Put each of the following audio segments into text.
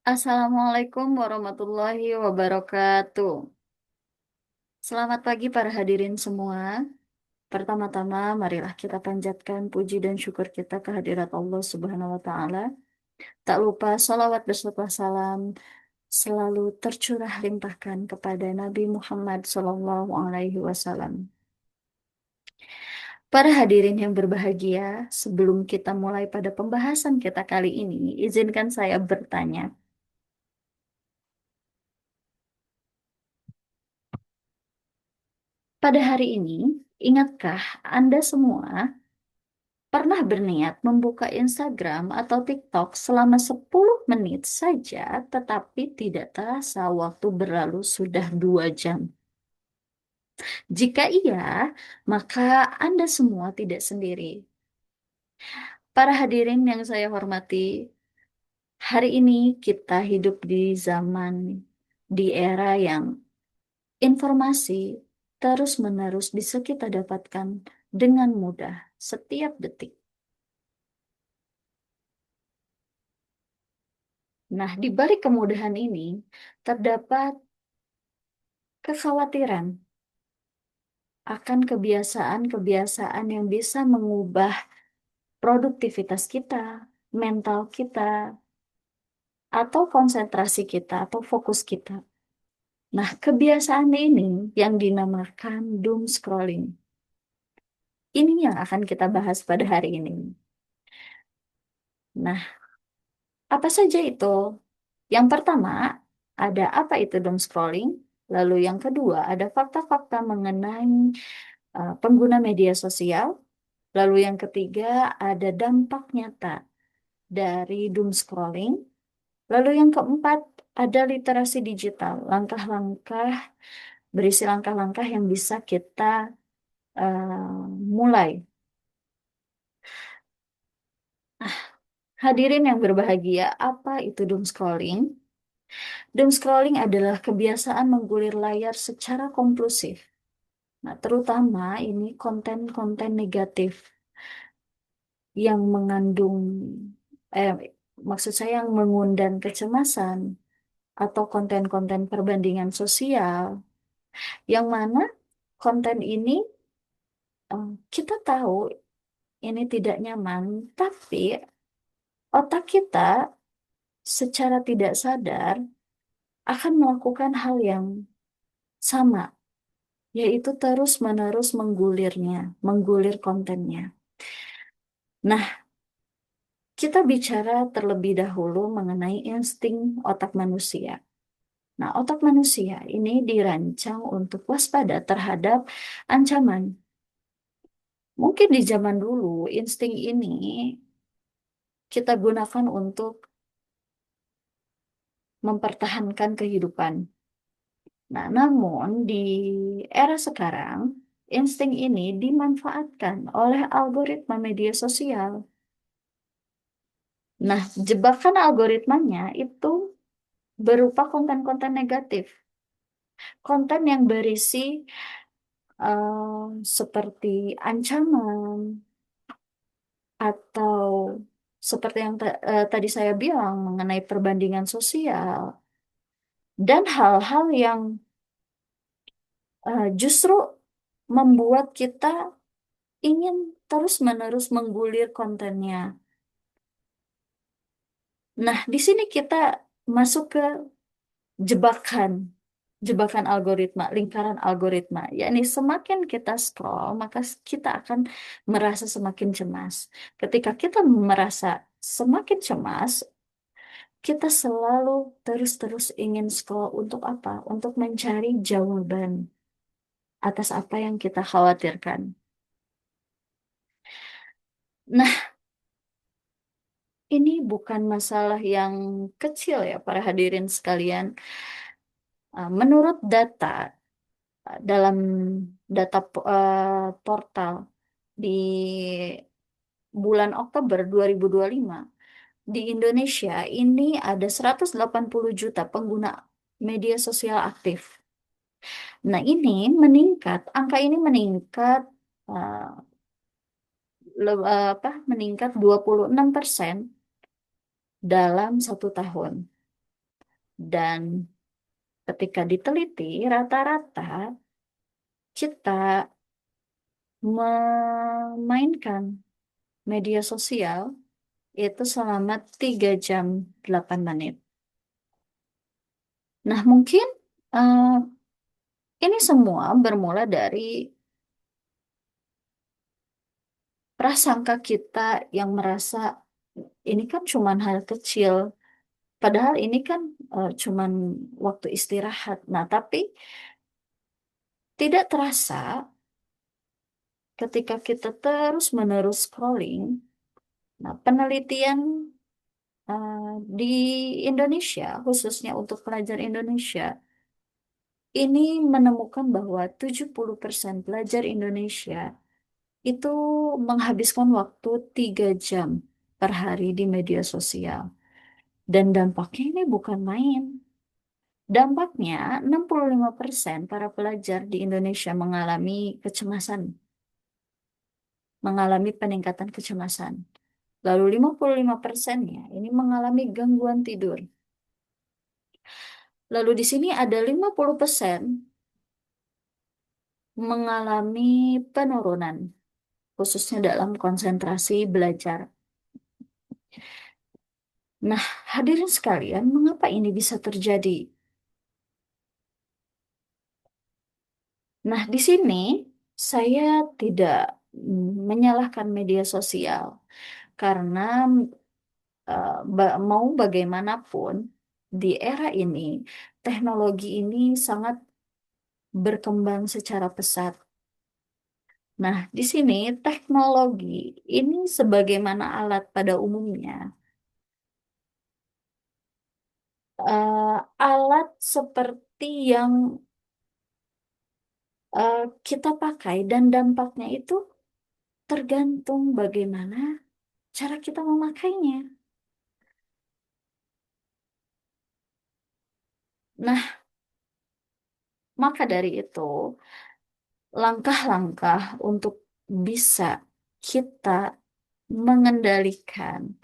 Assalamualaikum warahmatullahi wabarakatuh. Selamat pagi para hadirin semua. Pertama-tama, marilah kita panjatkan puji dan syukur kita kehadirat Allah Subhanahu wa Ta'ala. Tak lupa salawat beserta salam selalu tercurah limpahkan kepada Nabi Muhammad Sallallahu Alaihi Wasallam. Para hadirin yang berbahagia, sebelum kita mulai pada pembahasan kita kali ini, izinkan saya bertanya. Pada hari ini, ingatkah Anda semua pernah berniat membuka Instagram atau TikTok selama 10 menit saja, tetapi tidak terasa waktu berlalu sudah 2 jam? Jika iya, maka Anda semua tidak sendiri. Para hadirin yang saya hormati, hari ini kita hidup di zaman, di era yang informasi terus-menerus bisa kita dapatkan dengan mudah setiap detik. Nah, di balik kemudahan ini terdapat kekhawatiran akan kebiasaan-kebiasaan yang bisa mengubah produktivitas kita, mental kita, atau konsentrasi kita, atau fokus kita. Nah, kebiasaan ini yang dinamakan doom scrolling. Ini yang akan kita bahas pada hari ini. Nah, apa saja itu? Yang pertama, ada apa itu doom scrolling? Lalu yang kedua, ada fakta-fakta mengenai pengguna media sosial. Lalu yang ketiga, ada dampak nyata dari doom scrolling. Lalu yang keempat, ada literasi digital, langkah-langkah, berisi langkah-langkah yang bisa kita mulai. Hadirin yang berbahagia, apa itu doom scrolling? Doom scrolling adalah kebiasaan menggulir layar secara kompulsif. Nah, terutama ini konten-konten negatif yang mengandung, eh, maksud saya yang mengundang kecemasan atau konten-konten perbandingan sosial, yang mana konten ini kita tahu ini tidak nyaman, tapi otak kita secara tidak sadar akan melakukan hal yang sama, yaitu terus-menerus menggulirnya, menggulir kontennya. Nah, kita bicara terlebih dahulu mengenai insting otak manusia. Nah, otak manusia ini dirancang untuk waspada terhadap ancaman. Mungkin di zaman dulu, insting ini kita gunakan untuk mempertahankan kehidupan. Nah, namun di era sekarang, insting ini dimanfaatkan oleh algoritma media sosial. Nah, jebakan algoritmanya itu berupa konten-konten negatif. Konten yang berisi seperti ancaman atau seperti yang tadi saya bilang mengenai perbandingan sosial dan hal-hal yang justru membuat kita ingin terus-menerus menggulir kontennya. Nah, di sini kita masuk ke jebakan, jebakan algoritma, lingkaran algoritma. Yakni semakin kita scroll, maka kita akan merasa semakin cemas. Ketika kita merasa semakin cemas, kita selalu terus-terus ingin scroll untuk apa? Untuk mencari jawaban atas apa yang kita khawatirkan. Nah, ini bukan masalah yang kecil ya para hadirin sekalian. Menurut data dalam data portal di bulan Oktober 2025 di Indonesia ini ada 180 juta pengguna media sosial aktif. Nah, ini meningkat, angka ini meningkat eh, meningkat 26% dalam 1 tahun. Dan ketika diteliti, rata-rata kita memainkan media sosial itu selama 3 jam 8 menit. Nah, mungkin eh, ini semua bermula dari prasangka kita yang merasa ini kan cuman hal kecil. Padahal ini kan cuman waktu istirahat. Nah, tapi tidak terasa ketika kita terus-menerus scrolling. Nah, penelitian di Indonesia, khususnya untuk pelajar Indonesia, ini menemukan bahwa 70% pelajar Indonesia itu menghabiskan waktu 3 jam per hari di media sosial. Dan dampaknya ini bukan main. Dampaknya 65% para pelajar di Indonesia mengalami kecemasan, mengalami peningkatan kecemasan. Lalu 55%-nya ini mengalami gangguan tidur. Lalu di sini ada 50% mengalami penurunan, khususnya dalam konsentrasi belajar. Nah, hadirin sekalian, mengapa ini bisa terjadi? Nah, di sini saya tidak menyalahkan media sosial karena mau bagaimanapun di era ini teknologi ini sangat berkembang secara pesat. Nah, di sini teknologi ini sebagaimana alat pada umumnya, eh, alat seperti yang kita pakai dan dampaknya itu tergantung bagaimana cara kita memakainya. Nah, maka dari itu, langkah-langkah untuk bisa kita mengendalikan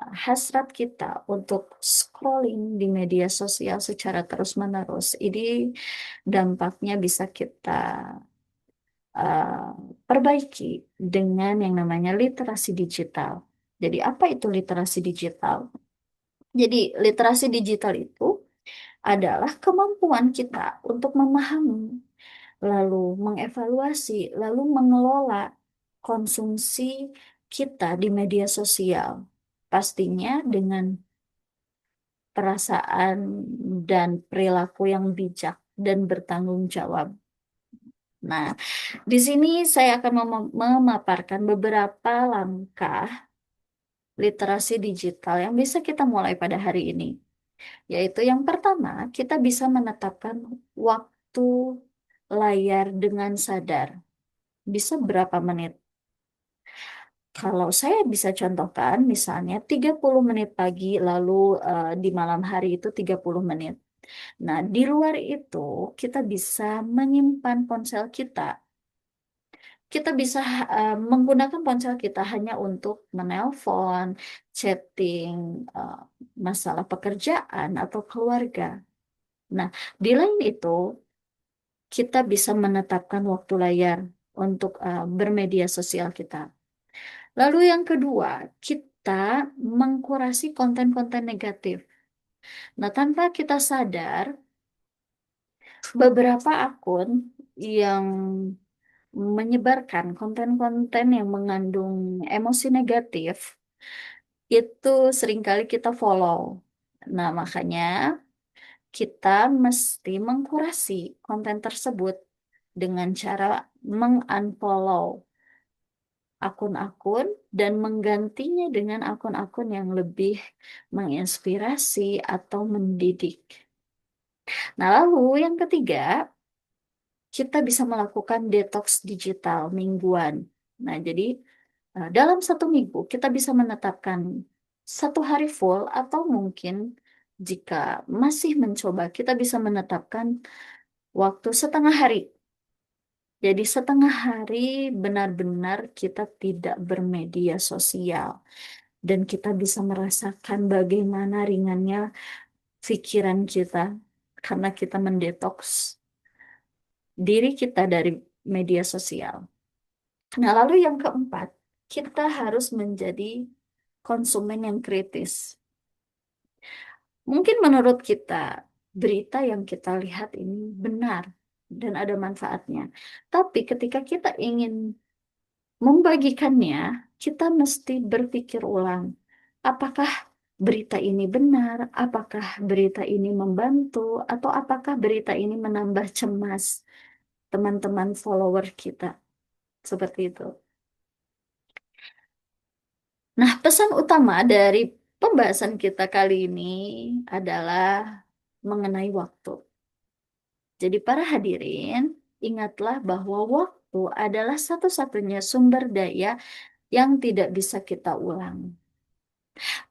hasrat kita untuk scrolling di media sosial secara terus-menerus, ini dampaknya bisa kita eh, perbaiki dengan yang namanya literasi digital. Jadi, apa itu literasi digital? Jadi, literasi digital itu adalah kemampuan kita untuk memahami, lalu mengevaluasi, lalu mengelola konsumsi kita di media sosial. Pastinya dengan perasaan dan perilaku yang bijak dan bertanggung jawab. Nah, di sini saya akan memaparkan beberapa langkah literasi digital yang bisa kita mulai pada hari ini. Yaitu yang pertama, kita bisa menetapkan waktu layar dengan sadar. Bisa berapa menit? Kalau saya bisa contohkan, misalnya 30 menit pagi, lalu di malam hari itu 30 menit. Nah, di luar itu kita bisa menyimpan ponsel kita. Kita bisa menggunakan ponsel kita hanya untuk menelpon, chatting, eh, masalah pekerjaan atau keluarga. Nah, di lain itu, kita bisa menetapkan waktu layar untuk bermedia sosial kita. Lalu yang kedua, kita mengkurasi konten-konten negatif. Nah, tanpa kita sadar, beberapa akun yang menyebarkan konten-konten yang mengandung emosi negatif itu seringkali kita follow. Nah, makanya kita mesti mengkurasi konten tersebut dengan cara mengunfollow akun-akun dan menggantinya dengan akun-akun yang lebih menginspirasi atau mendidik. Nah, lalu yang ketiga, kita bisa melakukan detox digital mingguan. Nah, jadi dalam 1 minggu kita bisa menetapkan 1 hari full atau mungkin jika masih mencoba kita bisa menetapkan waktu setengah hari. Jadi setengah hari benar-benar kita tidak bermedia sosial dan kita bisa merasakan bagaimana ringannya pikiran kita karena kita mendetoks diri kita dari media sosial. Nah, lalu yang keempat, kita harus menjadi konsumen yang kritis. Mungkin menurut kita, berita yang kita lihat ini benar dan ada manfaatnya. Tapi ketika kita ingin membagikannya, kita mesti berpikir ulang. Apakah berita ini benar? Apakah berita ini membantu? Atau apakah berita ini menambah cemas teman-teman follower kita? Seperti itu. Nah, pesan utama dari pembahasan kita kali ini adalah mengenai waktu. Jadi para hadirin, ingatlah bahwa waktu adalah satu-satunya sumber daya yang tidak bisa kita ulang.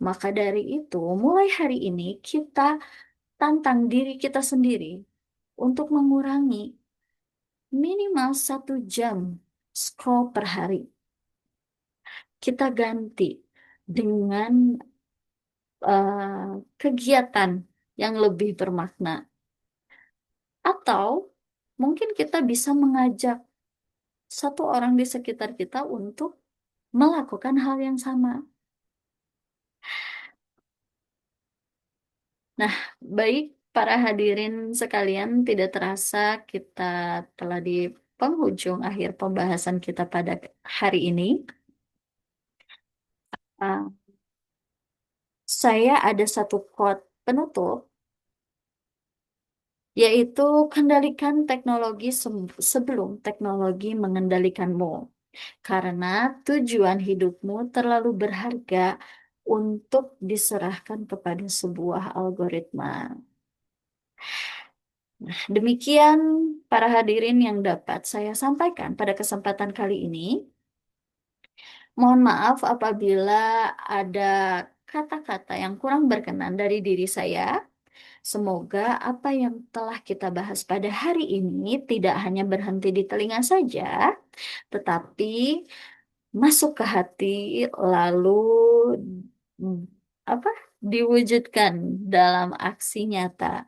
Maka dari itu, mulai hari ini kita tantang diri kita sendiri untuk mengurangi minimal 1 jam scroll per hari. Kita ganti dengan kegiatan yang lebih bermakna. Atau mungkin kita bisa mengajak satu orang di sekitar kita untuk melakukan hal yang sama. Nah, baik para hadirin sekalian, tidak terasa kita telah di penghujung akhir pembahasan kita pada hari ini. Ah, saya ada satu quote penutup, yaitu kendalikan teknologi sebelum teknologi mengendalikanmu. Karena tujuan hidupmu terlalu berharga untuk diserahkan kepada sebuah algoritma. Demikian para hadirin yang dapat saya sampaikan pada kesempatan kali ini. Mohon maaf apabila ada kata-kata yang kurang berkenan dari diri saya. Semoga apa yang telah kita bahas pada hari ini tidak hanya berhenti di telinga saja, tetapi masuk ke hati lalu mm, apa diwujudkan dalam aksi nyata.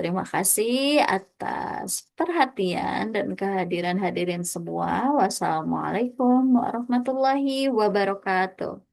Terima kasih atas perhatian dan kehadiran hadirin semua. Wassalamualaikum warahmatullahi wabarakatuh.